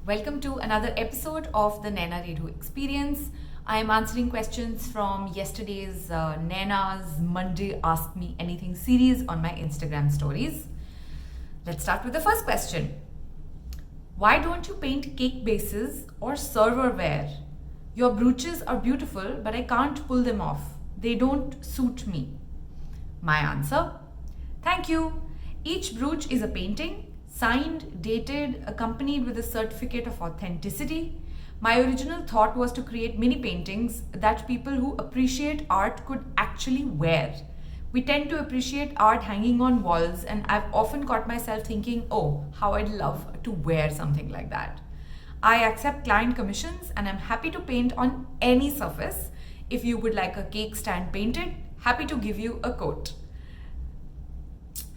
Welcome to another episode of the Naina Redu Experience. I am answering questions from yesterday's Naina's Monday Ask Me Anything series on my Instagram stories. Let's start with the first question. Why don't you paint cake bases or serverware? Your brooches are beautiful, but I can't pull them off. They don't suit me. My answer: thank you. Each brooch is a painting, signed, dated, accompanied with a certificate of authenticity. My original thought was to create mini paintings that people who appreciate art could actually wear. We tend to appreciate art hanging on walls, and I've often caught myself thinking, oh, how I'd love to wear something like that. I accept client commissions and I'm happy to paint on any surface. If you would like a cake stand painted, happy to give you a coat.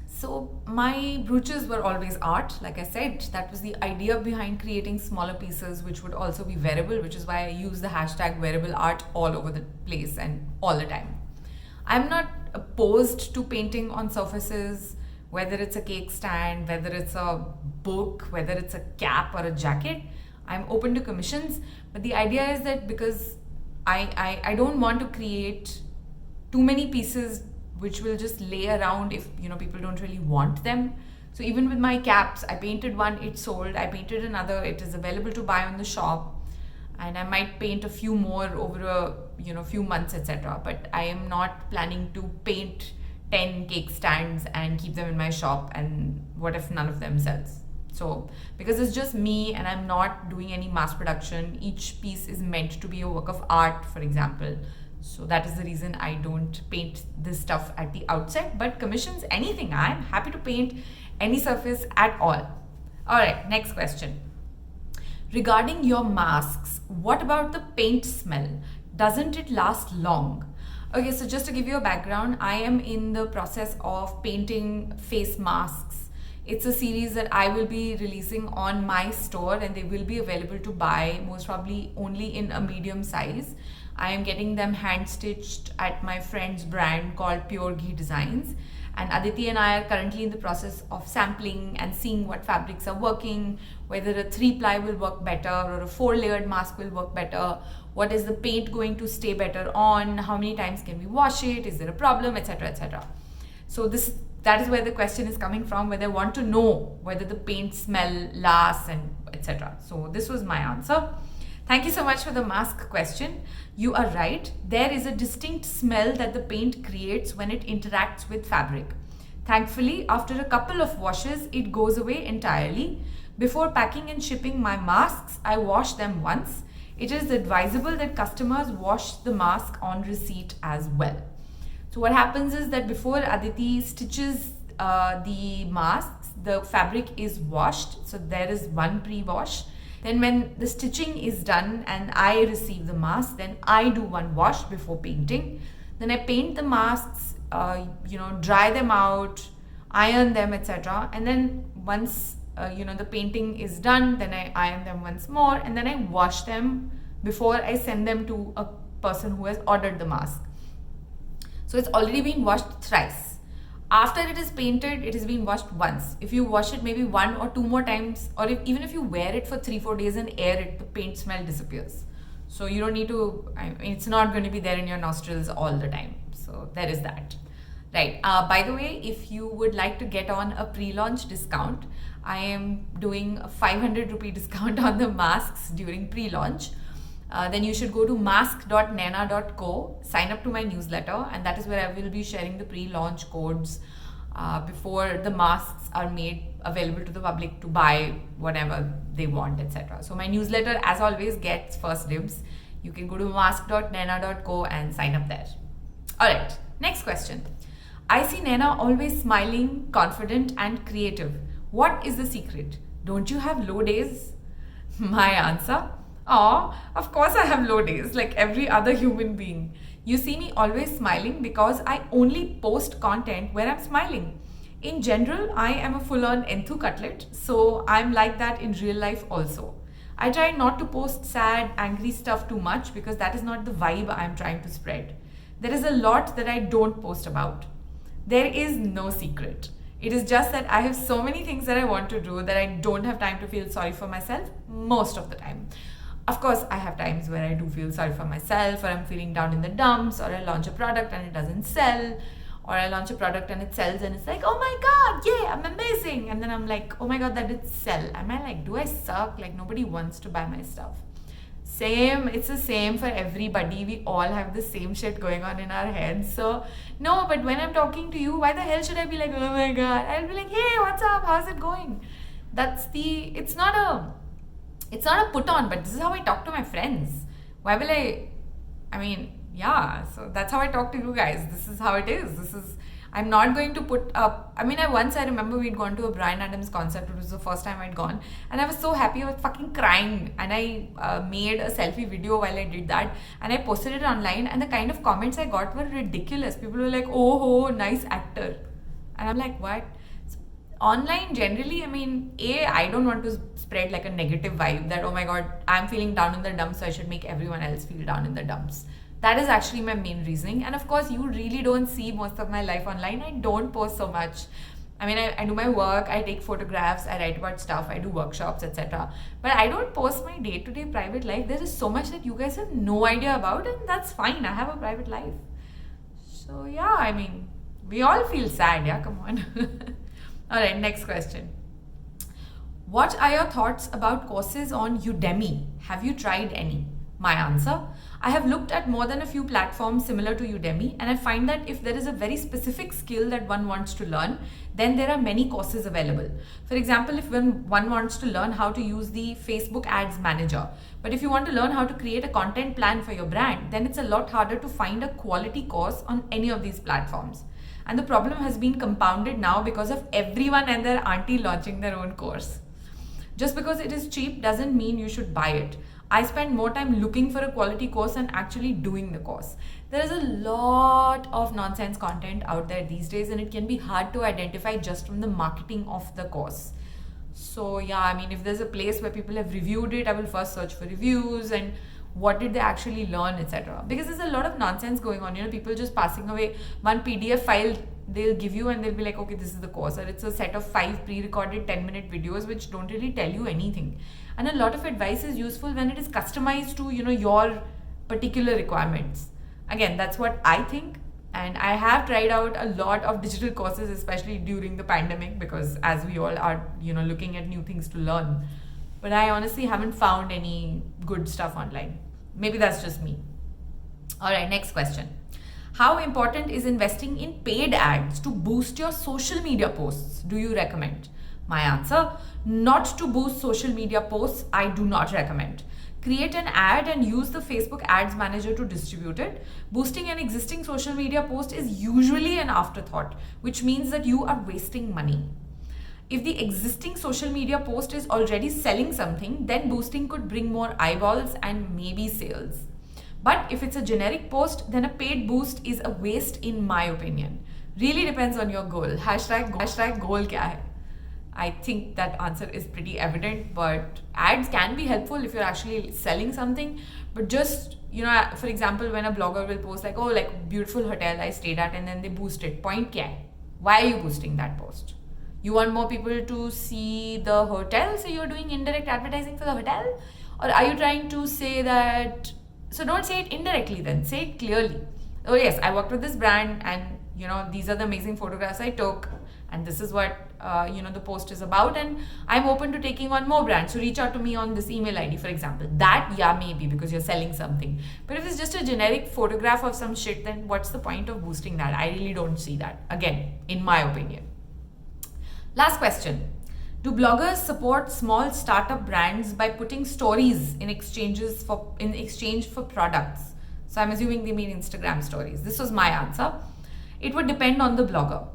So my brooches were always art. Like I said, that was the idea behind creating smaller pieces which would also be wearable, which is why I use the hashtag wearable art all over the place and all the time. I'm not opposed to painting on surfaces, whether it's a cake stand, whether it's a book, whether it's a cap or a jacket. I'm open to commissions, but the idea is that because I don't want to create too many pieces which will just lay around if people don't really want them. So even with my caps, I painted one, it sold. I painted another, it is available to buy on the shop, and I might paint a few more over a few months, etc. But I am not planning to paint 10 cake stands and keep them in my shop, and what if none of them sells? So because it's just me and I'm not doing any mass production, each piece is meant to be a work of art, for example. So that is the reason I don't paint this stuff at the outset, but commissions, anything. I'm happy to paint any surface at all. All right, next question. Regarding your masks, what about the paint smell? Doesn't it last long? Okay, so just to give you a background, I am in the process of painting face masks. It's a series that I will be releasing on my store, and they will be available to buy most probably only in a medium size. I am getting them hand stitched at my friend's brand called Pure Ghee Designs, and Aditi and I are currently in the process of sampling and seeing what fabrics are working, whether a 3-ply will work better or a 4-layered mask will work better, what is the paint going to stay better on, how many times can we wash it, is there a problem, etc, etc. So that is where the question is coming from, where they want to know whether the paint smell lasts and etc. So this was my answer. Thank you so much for the mask question. You are right. There is a distinct smell that the paint creates when it interacts with fabric. Thankfully, after a couple of washes, it goes away entirely. Before packing and shipping my masks, I wash them once. It is advisable that customers wash the mask on receipt as well. So what happens is that before Aditi stitches the masks, the fabric is washed. So there is one pre-wash. Then when the stitching is done and I receive the mask, then I do one wash before painting. Then I paint the masks, dry them out, iron them, etc. And then once the painting is done, then I iron them once more, and then I wash them before I send them to a person who has ordered the mask. So it's already been washed thrice. After it is painted, it has been washed once. If you wash it maybe 1 or 2 more times, or even if you wear it for 3-4 days and air it, the paint smell disappears. So you don't need to, it's not going to be there in your nostrils all the time. So there is that. Right. By the way, if you would like to get on a pre-launch discount, I am doing a 500 rupee discount on the masks during pre-launch. Then you should go to mask.naina.co, sign up to my newsletter, and that is where I will be sharing the pre-launch codes before the masks are made available to the public to buy whatever they want, etc. So my newsletter, as always, gets first dibs. You can go to mask.naina.co and sign up there. Alright, next question. I see Naina always smiling, confident and creative. What is the secret? Don't you have low days? My answer: oh, of course I have low days like every other human being. You see me always smiling because I only post content where I'm smiling. In general, I am a full-on enthu cutlet, so I'm like that in real life also. I try not to post sad, angry stuff too much because that is not the vibe I'm trying to spread. There is a lot that I don't post about. There is no secret. It is just that I have so many things that I want to do that I don't have time to feel sorry for myself most of the time. Of course, I have times where I do feel sorry for myself, or I'm feeling down in the dumps, or I launch a product and it doesn't sell, or I launch a product and it sells and it's like, oh my god, yeah, I'm amazing. And then I'm like, oh my god, that did sell. Am I like, do I suck? Like, nobody wants to buy my stuff. Same, it's the same for everybody. We all have the same shit going on in our heads. So, no, but when I'm talking to you, why the hell should I be like, oh my god? I'll be like, hey, what's up? How's it going? It's not a put on, but this is how I talk to my friends. Why will I mean, yeah, so that's how I talk to you guys. This is how it is. I'm not going to put up. I mean, I remember we'd gone to a Bryan Adams concert. It was the first time I'd gone, and I was so happy. I was fucking crying, and I made a selfie video while I did that, and I posted it online. And the kind of comments I got were ridiculous. People were like, "Oh, nice actor," and I'm like, "What?" So, online generally, I mean, I don't want to spread like a negative vibe that, oh my god, I'm feeling down in the dumps, so I should make everyone else feel down in the dumps. That is actually my main reasoning. And of course, you really don't see most of my life online. I don't post so much. I mean, I do my work, I take photographs, I write about stuff, I do workshops, etc. But I don't post my day-to-day private life. There is so much that you guys have no idea about, and that's fine. I have a private life. So yeah, I mean, we all feel sad, yeah, come on. Alright, next question. What are your thoughts about courses on Udemy? Have you tried any? My answer, I have looked at more than a few platforms similar to Udemy, and I find that if there is a very specific skill that one wants to learn, then there are many courses available. For example, if one wants to learn how to use the Facebook Ads Manager, but if you want to learn how to create a content plan for your brand, then it's a lot harder to find a quality course on any of these platforms. And the problem has been compounded now because of everyone and their auntie launching their own course. Just because it is cheap doesn't mean you should buy it. I spend more time looking for a quality course and actually doing the course. There is a lot of nonsense content out there these days, and it can be hard to identify just from the marketing of the course. So yeah, I mean, if there's a place where people have reviewed it, I will first search for reviews and what did they actually learn, etc. Because there's a lot of nonsense going on, people just passing away one PDF file they'll give you and they'll be like, okay, this is the course, or it's a set of 5 pre-recorded 10-minute videos which don't really tell you anything. And a lot of advice is useful when it is customized to your particular requirements. Again, that's what I think. And I have tried out a lot of digital courses, especially during the pandemic, because as we all are looking at new things to learn. But I honestly haven't found any good stuff online. Maybe that's just me. Alright, next question. How important is investing in paid ads to boost your social media posts? Do you recommend? My answer, not to boost social media posts, I do not recommend. Create an ad and use the Facebook Ads Manager to distribute it. Boosting an existing social media post is usually an afterthought, which means that you are wasting money. If the existing social media post is already selling something, then boosting could bring more eyeballs and maybe sales. But if it's a generic post, then a paid boost is a waste in my opinion. Really depends on your goal. Hashtag goal kya hai? I think that answer is pretty evident, but ads can be helpful if you're actually selling something. But just, for example, when a blogger will post like, oh, like beautiful hotel I stayed at, and then they boost it. Point kya hai? Why are you boosting that post? You want more people to see the hotel, so you're doing indirect advertising for the hotel? Or are you trying to say that, so don't say it indirectly then, say it clearly. Oh yes, I worked with this brand and these are the amazing photographs I took and this is what the post is about, and I'm open to taking on more brands, so reach out to me on this email ID, for example. That, yeah, maybe because you're selling something. But if it's just a generic photograph of some shit, then what's the point of boosting that? I really don't see that, again, in my opinion. Last question. Do bloggers support small startup brands by putting stories in exchange for products? So I'm assuming they mean Instagram stories. This was my answer. It would depend on the blogger.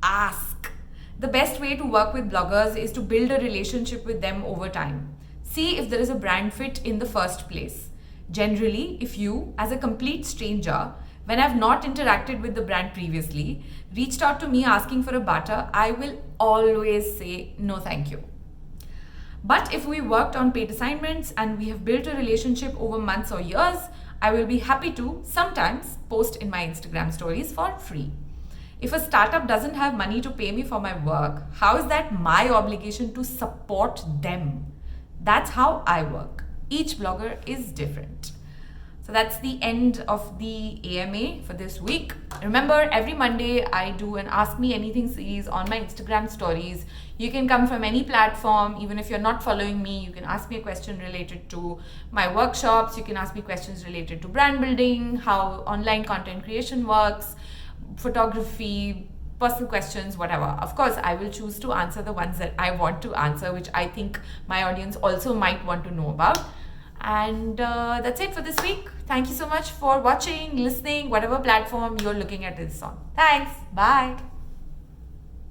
Ask. The best way to work with bloggers is to build a relationship with them over time. See if there is a brand fit in the first place. Generally, if you, as a complete stranger, when I've not interacted with the brand previously, reached out to me asking for a barter, I will always say no thank you. But if we worked on paid assignments and we have built a relationship over months or years, I will be happy to sometimes post in my Instagram stories for free. If a startup doesn't have money to pay me for my work, how is that my obligation to support them? That's how I work. Each blogger is different. So that's the end of the AMA for this week. Remember, every Monday I do an Ask Me Anything series on my Instagram stories. You can come from any platform. Even if you're not following me, you can ask me a question related to my workshops. You can ask me questions related to brand building, how online content creation works, photography, personal questions, whatever. Of course, I will choose to answer the ones that I want to answer, which I think my audience also might want to know about. And that's it for this week. Thank you so much for watching, listening, whatever platform you're looking at this on. Thanks. Bye.